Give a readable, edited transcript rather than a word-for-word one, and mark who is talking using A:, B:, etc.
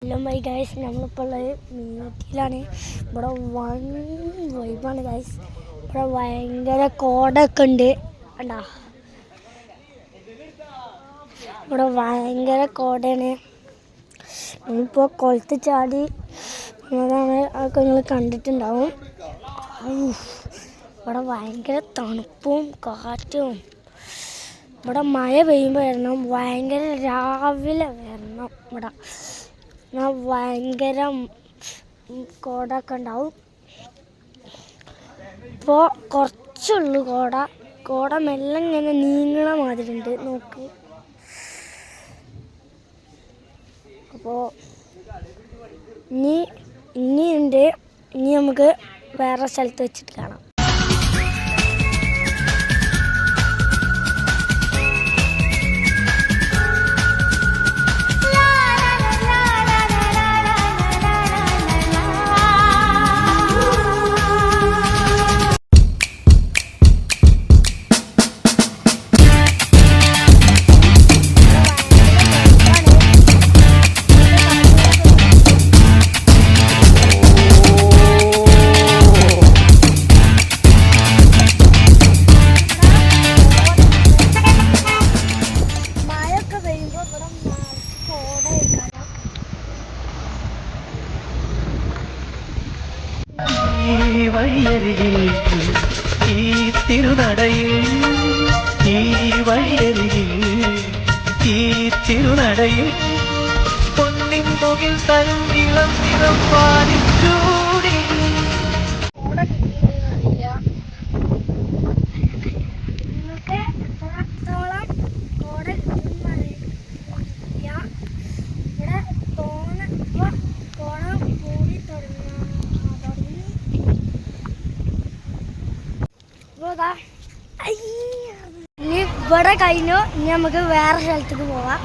A: Hello my guys, നമ്മളിപ്പോൾ ഉള്ളത് മീനൂട്ടിയിലാണ്. ഇവിടെ വൺ വൈബാണ് ഗൈസ്. ഇവിടെ ഭയങ്കര കോടൊക്കെ ഉണ്ട്. കണ്ടാ, ഇവിടെ ഭയങ്കര കോടയാണ്. നമ്മളിപ്പോൾ കുളത്ത് ചാടി അതാണ്, അതൊക്കെ നിങ്ങൾ കണ്ടിട്ടുണ്ടാവും. ഇവിടെ ഭയങ്കര തണുപ്പും കാറ്റും. ഇവിടെ മഴ പെയ്യുമ്പോൾ വരണം, ഭയങ്കര രാവിലെ വരണം. ഇവിടെ ഭയങ്കര കോടൊക്കെ ഉണ്ടാവും. ഇപ്പോൾ കുറച്ചുള്ളൂ കോട മെല്ലെ ഇങ്ങനെ നീങ്ങണ മാതിരി ഉണ്ട്, നോക്ക്. അപ്പോൾ ഇനിയുണ്ട്, ഇനി നമുക്ക് വേറെ സ്ഥലത്ത് വെച്ചിട്ട് കാണാം.
B: വഴിയരികിൽ ഈ തിരുനടയിൽ പൊന്നിൻ മുകിൽ തരും ഇളം നിറം പാലിച്ചൂടി.
A: ഇനി ഇവിടെ കഴിഞ്ഞു, ഇനി നമുക്ക് വേറെ സ്ഥലത്തേക്ക് പോവാം.